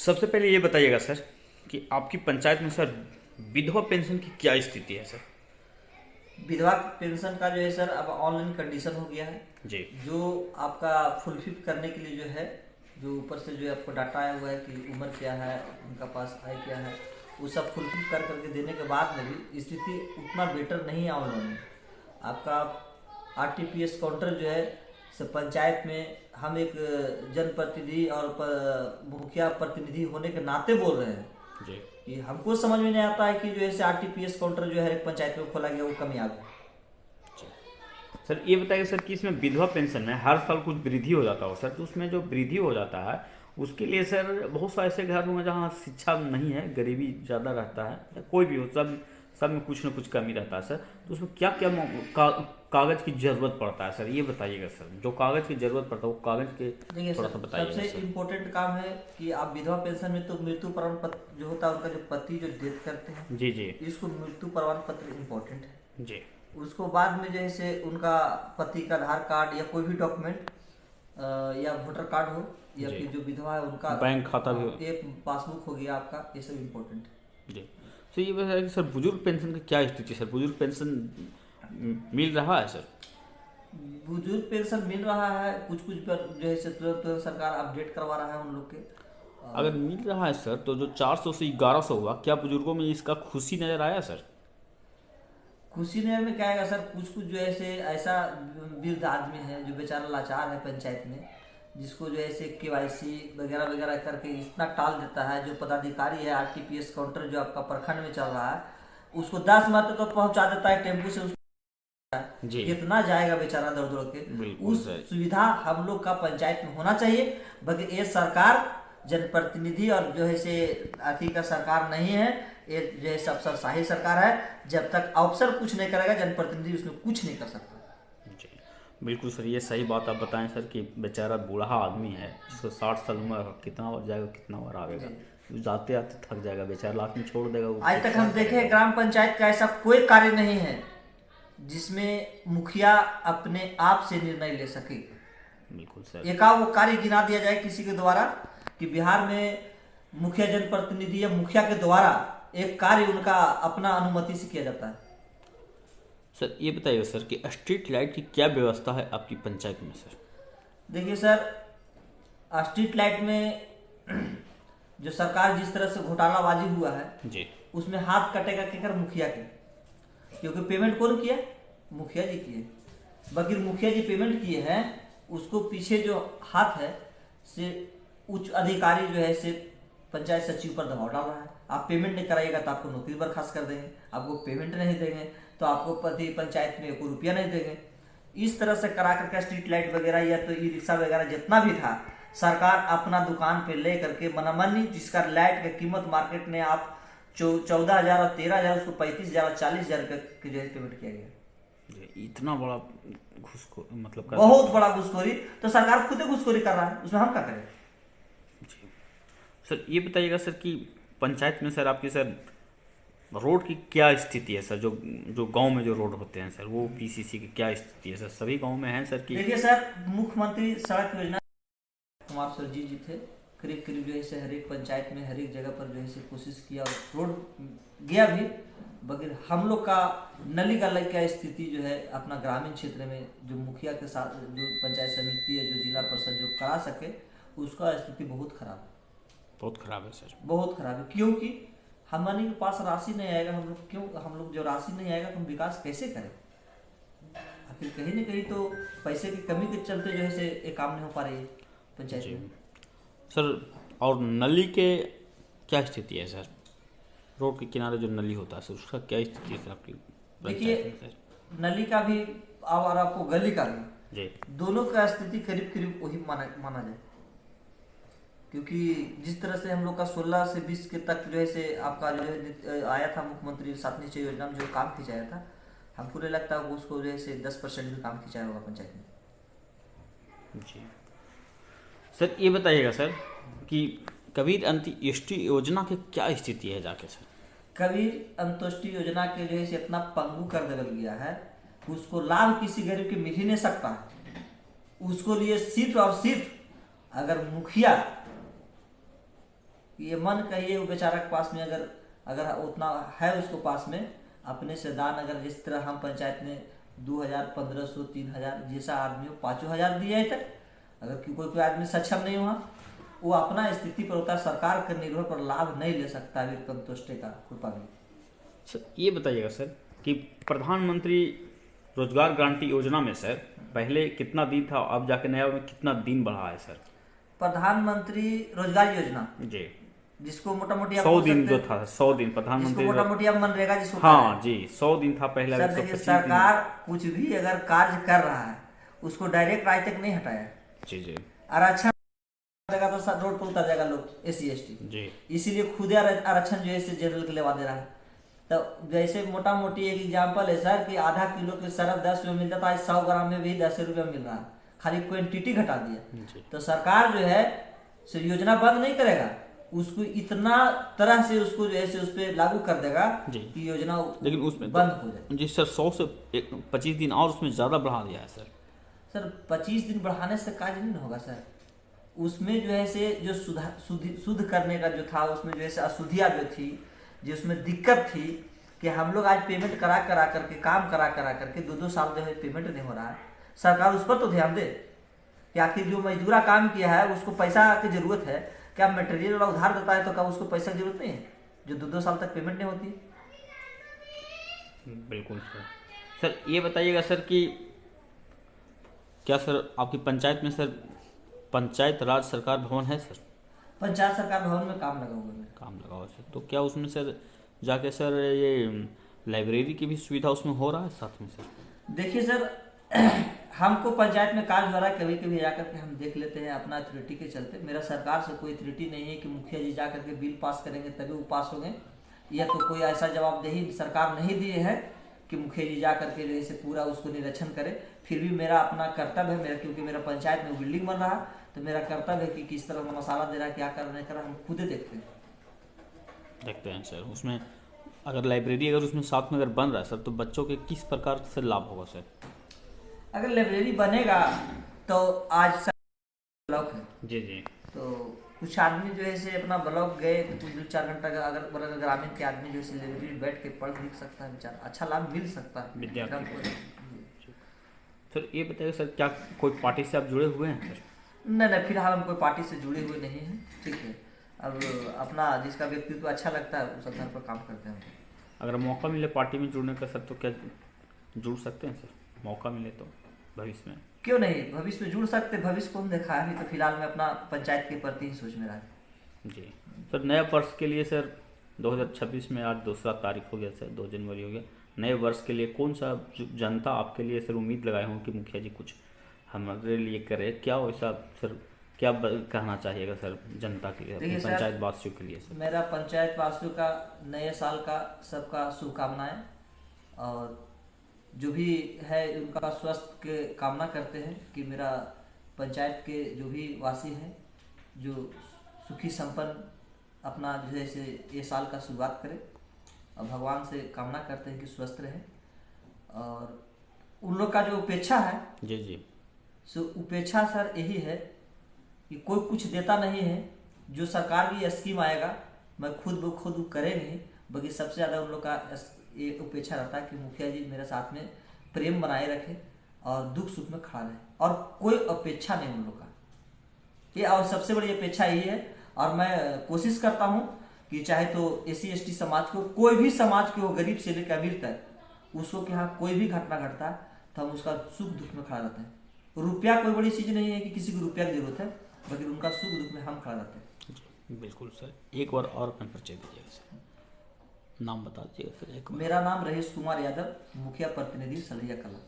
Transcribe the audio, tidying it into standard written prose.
सबसे पहले ये बताइएगा सर कि आपकी पंचायत में सर विधवा पेंशन की क्या स्थिति है सर। विधवा पेंशन का जो है सर अब ऑनलाइन कंडीशन हो गया है। जी जो आपका फुलफिल करने के लिए जो है, जो ऊपर से जो आपको डाटा आया हुआ है कि उम्र क्या है, उनका पास आय क्या है, वो सब फुलफिल कर करके देने के बाद में भी स्थिति उतना बेटर नहीं है ऑनलाइन में। आपका आरटीपीएस काउंटर जो है सब पंचायत में हम एक जनप्रतिनिधि और मुखिया प्रतिनिधि होने के नाते बोल रहे हैं जी कि हमको समझ में नहीं आता है कि जो है आरटीपीएस काउंटर जो है एक पंचायत में खोला गया वो कामयाब है। सर, ये बताइए सर कि इसमें विधवा पेंशन में हर साल कुछ वृद्धि हो जाता हो सर, तो उसमें जो वृद्धि हो जाता है उसके लिए सर बहुत सारे ऐसे घर होंगे जहाँ शिक्षा नहीं है, गरीबी ज़्यादा रहता है, या कोई भी हो, सब सब में कुछ ना कुछ कमी रहता है सर। तो उसमें क्या क्या कागज़ की ज़रूरत पड़ता है सर, ये बताइएगा सर। जो कागज़ की ज़रूरत पड़ता है वो कागज़ के देखिए थोड़ा सर, सा बताइएगा सबसे सर। इम्पोर्टेंट काम है कि आप विधवा पेंशन में तो मृत्यु प्रमाण पत्र जो होता है, उनका जो पति जो डेथ करते हैं, जी जी इसको मृत्यु प्रमाण पत्र इम्पोर्टेंट है। जी। उसको बाद में जैसे उनका पति का आधार कार्ड या कोई भी डॉक्यूमेंट, या वोटर कार्ड हो, या जी, फिर जो विधवा है उनका बैंक खाता भी हो। एक पासबुक हो गया आपका, ये सब इम्पोर्टेंट है। जी। तो ये बताइए कि सर बुजुर्ग पेंशन की क्या स्थिति है सर, बुजुर्ग पेंशन मिल रहा है सर। बुजुर्ग पेंशन मिल रहा है, कुछ कुछ पर जो है तुरंत तुरंत सरकार अपडेट करवा रहा है उन लोग के। अगर मिल रहा है सर तो जो 400 से 1100 हुआ, क्या बुजुर्गों में इसका खुशी नज़र आया सर। कुशीनगर में क्या है सर, कुछ कुछ जो है से ऐसा वृद्ध आदमी है जो बेचारा लाचार है पंचायत में, जिसको जो है से केवाईसी वगैरह वगैरह करके इतना टाल देता है। जो पदाधिकारी है आरटीपीएस काउंटर जो आपका प्रखंड में चल रहा है, उसको 10 मिनट तक पहुंचा देता है टेम्पू से। जी कितना जाएगा बेचारा दौड़ दौड़ के। बिल्कुल उस सर। सुविधा हम लोग का पंचायत में होना चाहिए। बल्कि ये सरकार जनप्रतिनिधि और जो है से अति का सरकार नहीं है, ये जो है अफसरशाही सरकार है। जब तक अफसर कुछ नहीं करेगा, जनप्रतिनिधि उसमें कुछ नहीं कर सकता। जी बिल्कुल सर, ये सही बात आप बताएं सर कि बेचारा बूढ़ा आदमी है, जिसको 60 साल उम्र है, कितना बार जाएगा कितना बार आवेगा, जी। जाते आते थक जाएगा बेचारा, लास्ट में छोड़ देगा वो, आज फिर तक क्या हम देखे करेगा। ग्राम पंचायत का ऐसा कोई कार्य नहीं है जिसमें मुखिया अपने आप से निर्णय ले सके। बिल्कुल सर। एका वो कार्य गिना दिया जाए किसी के द्वारा कि बिहार में मुखिया जनप्रतिनिधि या मुखिया के द्वारा एक कार्य उनका अपना अनुमति से किया जाता है। सर ये बताइए सर कि स्ट्रीट लाइट की क्या व्यवस्था है आपकी पंचायत में सर। देखिए सर, स्ट्रीट लाइट में जो सरकार जिस तरह से घोटालाबाजी हुआ है, जी उसमें हाथ कटेगा केकर, मुखिया के। क्योंकि पेमेंट कौन किया, मुखिया जी किए। बल्कि मुखिया जी पेमेंट किए हैं, उसको पीछे जो हाथ है से उच्च अधिकारी जो है से पंचायत सचिव पर दबाव डाल रहा है। आप पेमेंट नहीं कराइएगा तो आपको नौकरी बर्खास्त कर देंगे, आपको पेमेंट नहीं देंगे तो आपको प्रति पंचायत में कोई रुपया नहीं देंगे। इस तरह से करा करके स्ट्रीट लाइट वगैरह या तो ई रिक्शा वगैरह जितना भी था, सरकार अपना दुकान पे ले करके मनमानी, जिसका लाइट की कीमत मार्केट में आप 14,000 और 13,000, उसको 35,000 और 40,000 रुपये की जो है पेमेंट किया गया। जी, इतना बड़ा घूस को मतलब कर बहुत सकते बड़ा घुसखोरी। तो सरकार खुद ही घुसखोरी कर रहा है, उसमें हम क्या करें। हैं। जी सर, ये बताइएगा सर कि पंचायत में सर आपकी सर रोड की क्या स्थिति है सर, जो जो गांव में जो रोड होते हैं सर, वो पीसीसी की क्या स्थिति है सर, सभी गांव में है सर कि। देखिए सर, मुख्यमंत्री सड़क योजना कुमार सरजी जी थे, करीब करीब जो है से हर एक पंचायत में हर एक जगह पर जो है से कोशिश किया और रोड गया भी। बगैर हम लोग का नली का क्या स्थिति जो है अपना ग्रामीण क्षेत्र में, जो मुखिया के साथ जो पंचायत समिति है, जो जिला परिषद जो करा सके, उसका स्थिति बहुत खराब है। बहुत खराब है सर। बहुत खराब है, क्योंकि हमारे के पास राशि नहीं आएगा। हम लोग क्यों, हम लोग जो राशि नहीं आएगा तो हम विकास कैसे करें। आखिर कहीं ना कहीं तो पैसे की कमी के चलते जो है से ये काम नहीं हो पा रही है पंचायत जी में। सर, और नली के क्या स्थिति है सर, रोड के किनारे जो नली होता है सर, उसका क्या स्थिति है सर आपकी देखिए, पंचायत में सर। नली का भी और आपको गली का भी, जी दोनों का स्थिति करीब करीब वही माना जाए। क्योंकि जिस तरह से हम लोग का 16 से 20 के तक जो है से आपका जो है आया था मुख्यमंत्री सात निश्चय योजना में जो काम खिंचाया था, हमको नहीं लगता कि उसको जो है से 10% भी काम खिंचाया होगा पंचायत में। जी सर, ये बताइएगा सर कि कबीर अंत्योदय योजना की क्या स्थिति है जाके सर। कबीर अंत्योदय योजना के जो है से इतना पंगु कर दिया गया है कि उसको लाभ किसी गरीब के मिल ही नहीं सकता। उसको लिए सिर्फ और सिर्फ अगर मुखिया कि ये मन कहिए वो बेचारा के पास में अगर अगर उतना है उसको पास में अपने से दान, अगर जिस तरह हम पंचायत ने 2000, 1500, 3000 जैसा आदमी हो 5000 दिया है तक, अगर कोई आदमी सक्षम नहीं हुआ, वो अपना स्थिति पर होता है, सरकार के निर्भर पर लाभ नहीं ले सकता वीर कंतोष्टे का कृपा भी। सर ये बताइएगा सर कि प्रधानमंत्री रोजगार गारंटी योजना में सर पहले कितना दिन था, अब जाके नया में कितना दिन बढ़ा है सर? प्रधानमंत्री रोजगार योजना जी, जिसको मोटा मोटी 100 दिन जो था, 100 दिन प्रधानमंत्री, मोटा मोटी अब मनरेगा जिसको हाँ जी 100 दिन था पहले। सर देखिए, सरकार कुछ भी अगर कार्य कर रहा है उसको डायरेक्ट आज तक नहीं हटाया जी जी, आरक्षण देगा तो सब रोड पर उतर जाएगा लोग SC ST जी, इसीलिए खुद आरक्षण जो है जनरल के लेवा दे रहा है। तो जैसे मोटा मोटी एक एग्जाम्पल है सर कि आधा किलो के सरफ 10 रुपये मिलता था, आज 100 ग्राम में भी 10 रुपये मिल रहा है, खाली क्वांटिटी घटा दिया। तो सरकार जो है योजना बंद नहीं करेगा, उसको इतना तरह से उसको जो है उस पर लागू कर देगा कि योजना लेकिन उसमें बंद हो जाए। जी सर 100 से 25 दिन और उसमें ज़्यादा बढ़ा दिया है सर। सर 25 दिन बढ़ाने से कार्य नहीं होगा सर, उसमें जो है से जो शुद्ध करने का जो था, उसमें जो है से अशुद्धियाँ जो थी, जो उसमें दिक्कत थी कि हम लोग आज पेमेंट करा करके काम करा करके 2-2 साल जो है पेमेंट नहीं हो रहा है। सरकार उस पर तो ध्यान दे कि आखिर जो मजदूरा काम किया है उसको पैसा की जरूरत है, क्या मटेरियल वाला उधार देता है तो क्या उसको पैसा की जरूरत नहीं है जो 2-2 साल तक पेमेंट नहीं होती? बिल्कुल सर। सर ये बताइएगा सर कि क्या सर आपकी पंचायत में सर पंचायत राज सरकार भवन है सर? पंचायत सरकार भवन में काम लगा हुआ है। काम लगा हुआ सर, तो क्या उसमें सर जाके सर ये लाइब्रेरी की भी सुविधा उसमें हो रहा है साथ में सर? देखिए सर, हमको पंचायत में कार्य हो रहा है, कभी कभी जाकर के हम देख लेते हैं अपना अथॉरिटी के चलते। मेरा सरकार से कोई अथॉरिटी नहीं है कि मुखिया जी जाकर के बिल पास करेंगे तभी वो पास होंगे, या तो कोई ऐसा जवाबदेही सरकार नहीं दिए है कि मुखिया जी जा करके जैसे पूरा उसको निरीक्षण करे। फिर भी मेरा अपना कर्तव्य है, मेरा क्योंकि मेरा पंचायत में बिल्डिंग बन रहा है तो मेरा कर्तव्य है कि किस तरह का मसाला दे रहा है, क्या कर रहा है, कर रहा है, हम खुद देखते हैं सर। उसमें अगर लाइब्रेरी अगर उसमें साथ में अगर बन रहा है सर तो बच्चों के किस प्रकार से लाभ होगा सर? अगर लाइब्रेरी बनेगा तो आज सर ब्लॉक है जी जी, तो कुछ आदमी जो है से अपना ब्लॉक गए तो कुछ 2-4 घंटा का अगर ग्रामीण के आदमी जो है लाइब्रेरी बैठ के पढ़ लिख सकता है, बेचारा अच्छा लाभ मिल सकता है विद्यार्थी को। सर ये बताइए सर, क्या कोई पार्टी से आप जुड़े हुए हैं सर? नहीं, फिलहाल हम कोई पार्टी से जुड़े हुए नहीं हैं, ठीक है। अब अपना जिसका व्यक्तित्व अच्छा लगता है उस आधार पर काम करते हैं। अगर मौका मिले पार्टी में जुड़ने का सर तो क्या जुड़ सकते हैं सर? मौका मिले तो भविष्य में क्यों नहीं, भविष्य में जुड़ सकते, भविष्य को हम देखा है। अभी तो फिलहाल मैं अपना पंचायत के प्रति ही सोच में रहा है। जी सर, नए वर्ष के लिए सर 2026 में आज 2 तारीख हो गया सर, 2 जनवरी हो गया। नए वर्ष के लिए कौन सा जनता आपके लिए सर उम्मीद लगाए हों कि मुखिया जी कुछ हमारे लिए करे, क्या वैसा सर क्या कहना चाहिएगा सर जनता के लिए, अपने पंचायत वासियों के लिए सर? मेरा पंचायत वासियों का नए साल का सबका शुभकामनाएं, और जो भी है उनका स्वास्थ्य के कामना करते हैं कि मेरा पंचायत के जो भी वासी हैं जो सुखी संपन्न अपना जो है से ये साल का शुरुआत करें, और भगवान से कामना करते हैं कि स्वस्थ रहें। और उन लोग का जो उपेक्षा है जी सो उपेक्षा सर यही है कि कोई कुछ देता नहीं है, जो सरकार की स्कीम आएगा मैं खुद करे नहीं, बल्कि सबसे ज़्यादा उन लोग का ये उपेक्षा रहता है कि मुखिया जी मेरे साथ में प्रेम बनाए रखे और दुख सुख में खड़ा रहे, और कोई अपेक्षा नहीं उन लोग का ये, और सबसे बड़ी अपेक्षा यही है। और मैं कोशिश करता हूँ कि चाहे तो SC ST समाज को, कोई भी समाज के हो, गरीब से लेकर अमीर तक, उसको कि हाँ कोई भी घटना घटता है तो हम उसका सुख दुख में खड़ा रहते हैं। रुपया कोई बड़ी चीज़ नहीं है कि किसी को रुपया की जरूरत है, बल्कि उनका सुख दुख में हम खड़ा रहते हैं। बिल्कुल सर, एक बार और अपना परिचय दीजिएगा सर, नाम बता दीजिएगा सर एक बार। मेरा नाम रहीश कुमार यादव, मुखिया प्रतिनिधि सलैया कला।